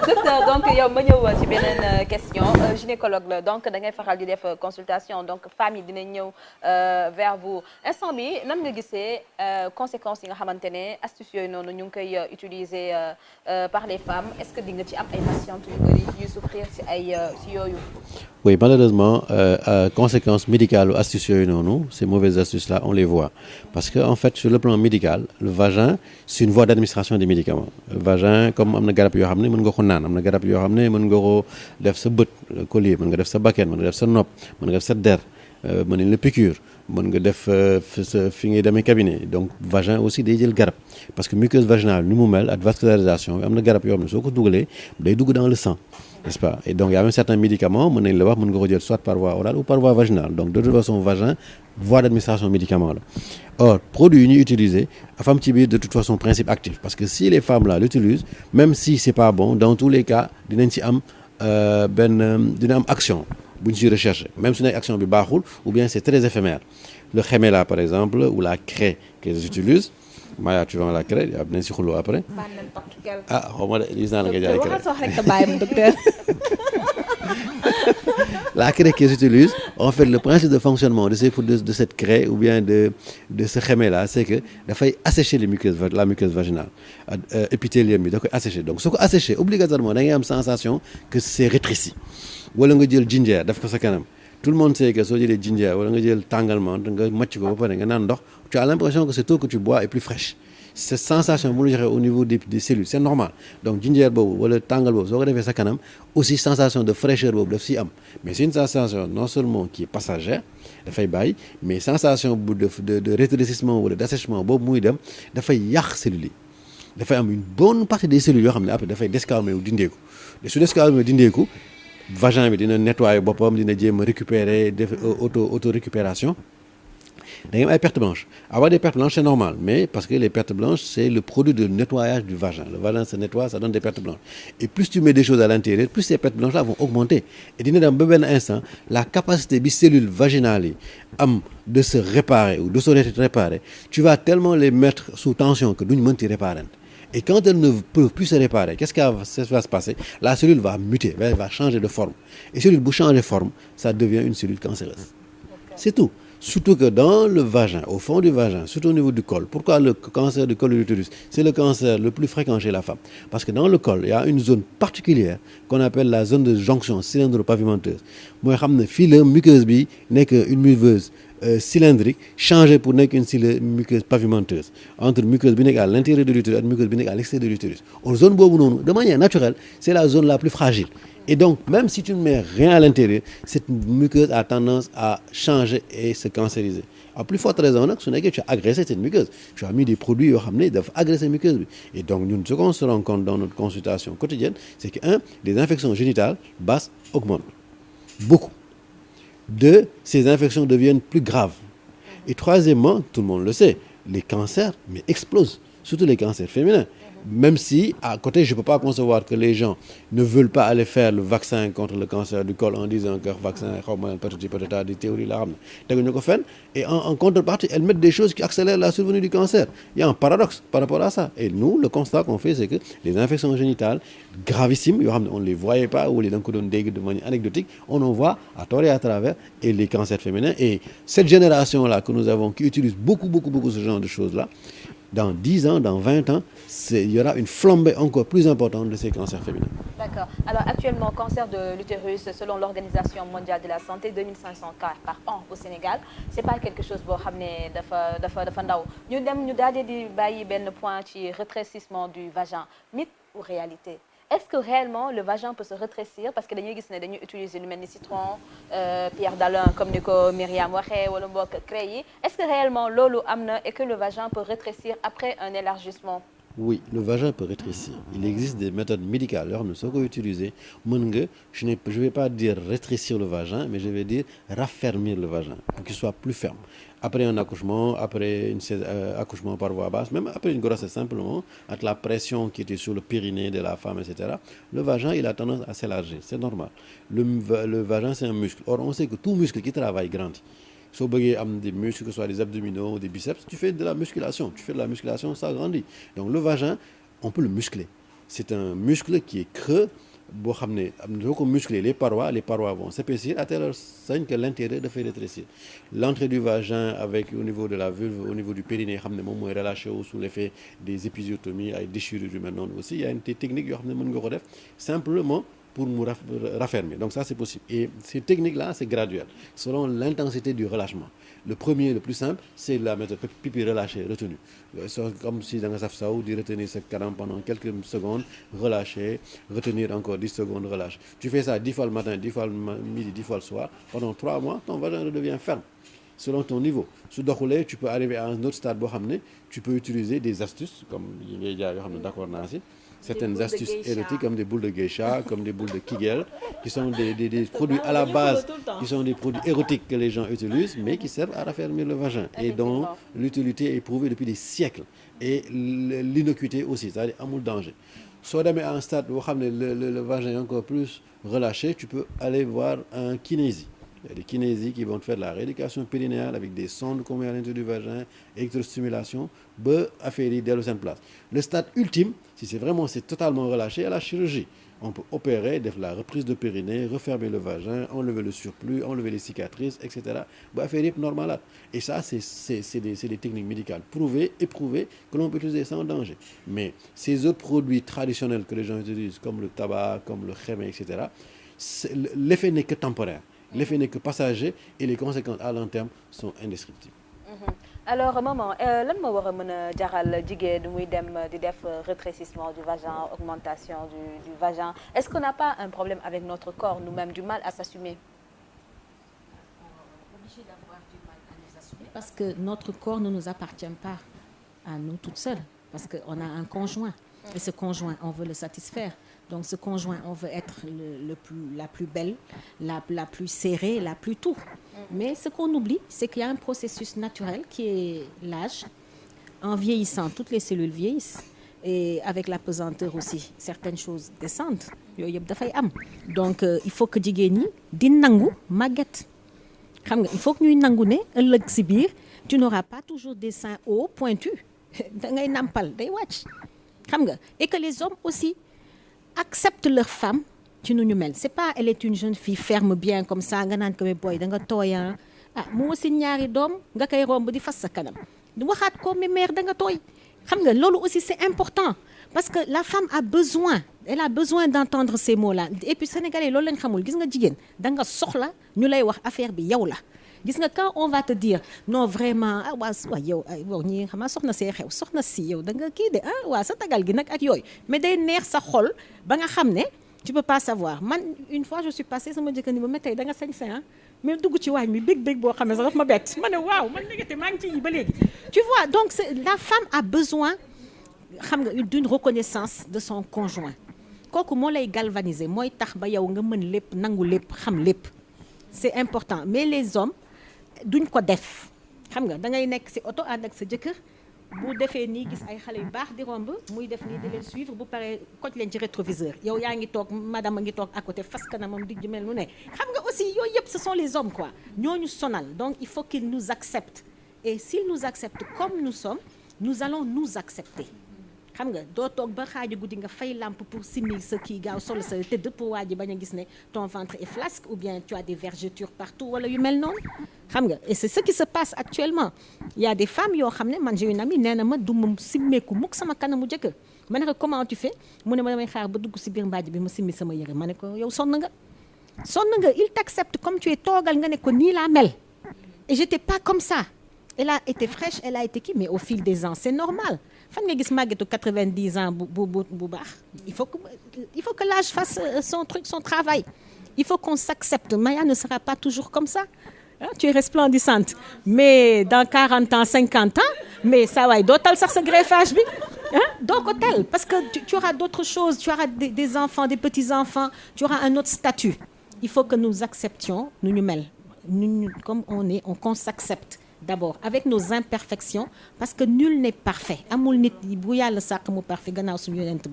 docteur donc yow ma ñëw ci beneen question gynécologue la donc da ngay faral di def consultation donc femmes yi dinañ ñëw vers vous instant bi nan nga gisee conséquences yi nga xamante ne astuces yooyu noonu ñu ngi koy utiliser par les femmes est-ce que di nga ci am ay patientes yu bëri yuy souffrir ci ay ci yooyu. Oui, malheureusement, conséquences médicales ou astuces yooyu noonu, ces mauvaises astuces-là, on les voit. Parce que, en fait, sur le plan médical, le vagin, c'est une voie d'administration des médicaments. Le vagin, comme am na garab yoo xam ne mën nga ko naan am na garab yoo xam ne mën nga ko def sa bët collier mën nga def sa bakken mën nga def sa nopp mën nga def sa der mën nañ la piqûre mën nga def sa fi ngay demee cabinet donc vagin aussi day jël garab parce que muqueuse vaginale ni mu mel ak vascularisation am na garab yoo xam ne soo ko dugalee day dugg dans le sang. N'est-ce pas? Et donc il y a même certains médicaments mën nañ la wax mën nga ko jël soit par voie orale ou par voie vaginale donc de toute façon vagin voie d'administration médicament la or produit yi ñuy utiliser dafa am ci biir de toute façon principe actif parce que si les femmes là l'utilisent même si c'est pas bon dans tous les cas dinañ ci am dina am action bu ñu ci recherche même su nekk action bi baaxul ou bien c'est très éphémère le Xemela par exemple ou la craie qu'ils utilisent Maya tu vends la craie dinañ si xuloo après. ah xaw ma de gis naa la nga jaay craie. La craie qu'ils utilisent en fait le principe de fonctionnement de cette craie ou bien de ce Xemela c'est que dafay assécher la muqueuse vaginale épithélium bi da koy assécher donc su ko assécher obligatoirement da ngay am sensation que c'est rétréci wala nga jël ginger def ko sa kanam tout le monde sait que soo jëlee ginger wala nga jël tàngalmante nga màcc ko ba pare nga naan ndox tu as l'impression que cette eau que tu bois est plus fraîche cette sensation bu la joxe au niveau des cellules c'est normal donc ginger boobu wala tàngal boobu soo ko defee sa kanam aussi sensation de fraîcheur boobu daf siy am mais c'est une sensation non seulement qui est passagère dafay bàyyi mais sensation bu de rétrécissement wala d'assèchement boobu muy dem dafay yàq cellules yi dafay am une bonne partie des cellules yoo xam ne après dafay desquamer wu dindeeku te su desquamer dindeeku vagin bi dina nettoyer boppam dina jéem a récupérer def auto récupération da ngay am ay pertes blanches avoir des pertes blanches c'est normal mais parce que les pertes blanches c'est le produit de nettoyage du vagin le vagin se nettoie ça donne des pertes blanches et plus tu mets des choses à l'intérieur plus ces pertes blanches là vont augmenter et dina dem ba benn instant la capacité bi cellules vaginales yi am de se réparer ou de se réparer tu vas tellement les mettre sous tension que duñ mën ci réparer. Et quand elles ne peuvent plus se réparer, qu'est-ce qui va se passer? La cellule va muter, elle va changer de forme. Et cellule bu changer de forme, ça devient une cellule cancéreuse. C'est tout. Surtout que dans le vagin, au fond du vagin, surtout au niveau du col. Pourquoi le cancer du col de l'utérus? C'est le cancer le plus fréquent chez la femme. Parce que dans le col, il y a une zone particulière qu'on appelle la zone de jonction cylindro-pavimenteuse. Mooy xam ne fii la muqueuse bi nekk une muqueuse cylindrique changé pour nekk une muqueuse pavimenteuse entre muqueuse bi nekk à l'intérieur de l'utérus ak muqueuse bi nekk à l'extérieur de l'utérus. Or zone boobu noonu de manière naturelle c'est la zone la plus fragile et donc même si tu ne mets rien à l'intérieur cette muqueuse a tendance à changer et se cancériser. À plus forte raison nag su nekkee tu as agressé cette muqueuse tu as mis des produits yoo xam ne dafa agresser muqueuse bi et donc ñun ce qu'on se rend compte dans notre consultation quotidienne c'est que les infections génitales basses augmentent beaucoup. Deux, ces infections deviennent plus graves. Et troisièmement, tout le monde le sait, les cancers mais explosent, surtout les cancers féminins. Même si, à côté, je ne peux pas concevoir que les gens ne veulent pas aller faire le vaccin contre le cancer du col en disant que le vaccin, peut-être des théories là. Et en contrepartie, elles mettent des choses qui accélèrent la survenue du cancer. Il y a un paradoxe par rapport à ça. Et nous, le constat qu'on fait, c'est que les infections génitales gravissimes, on ne les voyait pas ou les de manière anecdotique, on en voit à tort et à travers, et les cancers féminins. Et cette génération-là que nous avons, qui utilise beaucoup ce genre de choses-là, dans 10 ans, dans 20 ans, il y aura une flambée encore plus importante de ces cancers féminins. D'accord. Alors actuellement, cancer de l'utérus, selon l'Organisation mondiale de la santé, 2500 cas par an au Sénégal. C'est pas quelque chose boo xam ne dafa ndaw. ñu dem ñu daal di bàyyi benn point ci rétrécissement du vagin. Mythe ou réalité? Est-ce que réellement le vagin peut se rétrécir parce que dañuy gis ne dañuy utiliser lu mel ni citron, pierre d'Alain comme ni ko Myriam waxee wala mbokk craie yi. Est-ce que réellement loolu am na et que le vagin peut rétrécir après un élargissement? Oui, le vagin peut rétrécir. Il existe des méthodes médicales yoo xam ne soo ko utiliser mën nga je vais pas dire rétrécir le vagin mais je vais dire raffermir le vagin pour qu'il soit plus ferme. Après un accouchement, après accouchement par voie basse, même après une grossesse simplement, avec la pression qui était sur le périnée de la femme, etc., le vagin, il a tendance à s'élargir. C'est normal. Le vagin, c'est un muscle. Or, on sait que tout muscle qui travaille grandit. Si vous avez des muscles, que ce soit des abdominaux ou des biceps, tu fais de la musculation. Tu fais de la musculation, ça grandit. Donc, le vagin, on peut le muscler. c'est un muscle qui est creux boo xam ne doo ko muscler les parois vont s'épaissir à telle enseigne que l'intérieur dafay rétrécir. L'entrée du vagin avec au niveau de la vulve, au niveau du périnée xam ne moom mooy relâché wu sous l'effet des épisiotomies ay déchirures yu mel noonu aussi il y a une technique yoo xam ne mën nga ko def simplement pour mu raffermir. Donc ça c'est possible. Et ces techniques-là, c'est graduel, selon l'intensité du relâchement. Le premier, le plus simple, c'est la méthode pipi relâché, retenu. Comme si dans un safsaou, de retenir ce canam pendant quelques secondes, relâcher, retenir encore 10 secondes, relâche. Tu fais ça 10 fois le matin, 10 fois le midi, 10 fois le soir. Pendant 3 mois, ton vagin redevient ferme, selon ton niveau. Sous doxulee, tu peux arriver à un autre stade boo xam ne tu peux utiliser des astuces, comme yi ngay jaay yoo xam ne d'accord naa si. Certaines astuces érotiques comme des boules de geisha, comme des boules de Kegel, qui sont des produits à la base, qui sont des produits érotiques que les gens utilisent, mais qui servent à raffermir le vagin et dont l'utilité est prouvée depuis des siècles. Et l'innocuité aussi, c'est-à-dire amul danger. Soo demee à un stade boo xam ne le vagin est encore plus relâché, tu peux aller voir un kinési. Il y a des kinésies qui vont te faire de la rééducation périnéale avec des sondes qu'on met à l'intérieur du vagin, électrostimulation, ba affaire yi dellu seen place. Le stade ultime, si c'est totalement relâché, à la chirurgie. On peut opérer, def la reprise de périnée, refermer le vagin, enlever le surplus, enlever les cicatrices, etc. ba affaire yëpp normal. Et ça, c'est des techniques médicales prouvées, éprouvées, que l'on peut utiliser sans danger. Mais ces autres produits traditionnels que les gens utilisent, comme le tabac, comme le khémé, etc., l'effet n'est que temporaire. L'effet n'est que passager et les conséquences à long terme sont indescriptibles. Alors maman lan moo war a mën a jaral jigéen muy dem di def rétrécissement du vagin, augmentation du vagin? Est-ce qu'on n'a pas un problème avec notre corps, nous-mêmes, du mal à s'assumer? Obligé d'avoir du mal à nous assumer parce que notre corps ne nous appartient pas à nous toutes seules, parce qu'on a un conjoint et ce conjoint on veut le satisfaire. Donc ce conjoint, on veut être la plus belle, la plus serrée, la plus tout. Mais ce qu'on oublie, c'est qu'il y a un processus naturel qui est l'âge. En vieillissant, toutes les cellules vieillissent. Et avec la pesanteur aussi, certaines choses descendent. Yooyu yëpp dafay am. Donc il faut que jigéen ñi di nangu màgget. Xam nga il faut que ñuy nangu ne ëllëg si biir tu n'auras pas toujours des seins hauts pointus. Da ngay nampal day wàcc. Xam nga et que les hommes aussi acceptent leur femme ci nu ñu mel. C'est pas elle est une jeune fille ferme bien comme ça nga naan ko mais boy da nga tooy mu wasin ñaari doom nga koy romb di fas sa kanam di waxaat ko mais mère da nga tooy. Xam nga loolu aussi c'est important parce que la femme a besoin d'entendre ces mots-là. Et puis sénégalais loolu lañ xamul gis nga jigéen da nga soxla ñu lay wax affaire bi yow la. Gis nga quand on va te dire non vraiment waa yow ñi xam nga soxna see xew soxna si yow da nga kii de waa sa tagal gi nag ak yooyu mais day neex sa xol ba nga xam ne tu peux pas savoir. Man une fois je suis passée sama jëkkër ni ma tey da nga sañ mais dugg ci waañ mi bég boo xam ne sax daf ma bett ma ne waaw man nekkate maa ngi ci ba léegi. Tu vois donc la femme a besoin xam nga d'une reconnaissance de son conjoint kooku moo lay galvaniser mooy tax ba yow nga mën lépp nangu lépp xam lépp. C'est important mais les hommes duñ ko def xam nga da ngay nekk ci oto ànd ak sa jëkkër bu defee nii gis ay xale yu baax di romb muy def nii di leen suivre bu paree koj leen ci rétroviseur yow yaa ngi toog madame a ngi toog à côté fas kanamam di mel nu ne xam nga aussi yooyu yëpp ce sont les hommes quoi ñooñu sonal. Donc il faut qu'ils nous acceptent et s'ils nous acceptent comme nous sommes nous allons nous accepter. Xam nga doo toog ba xaaju guddi nga fay lampe pour simil sa kii gaaw solo sa tëdd pour waa ji bañ a gis ne ton ventre est flasque ou bien tu as des vergetures partout wala yu mel noonu xam nga et c'est ce qui se passe actuellement. Il y a des femmes yoo xam ne man j'ai une amie nee na ma du ma simmeeku mukk sama kanamu jëkkër ma ne ko comment tu fais mu ne ma damay xaar ba dugg si biir mbaaj bi ma simmi sama yëre ma ne ko yow sonn nga il t'accepte comme tu es toogal nga ne ko nii laa mel et j'étais pas comme ça. Elle a été fraîche, elle a été qui mais au fil des ans c'est normal. Fan nga gis màggetu 90 ans bu baax. Il faut que l'âge fasse son travail. Il faut qu'on s'accepte. Maya ne sera pas toujours comme ça. Tu es resplendissante. Mais dans 40 ans, 50 ans, mais ça va doo tal sax sa greffage bi. Doo ko tal parce que tu auras d'autres choses, tu auras des enfants, des petits-enfants, tu auras un autre statut. Il faut que nous acceptions nu ñu mel. Comme qu'on s'accepte. D'abord avec nos imperfections parce que nul n'est parfait amul nit bu yàlla sàkk mu parfait gannaaw suñu yonent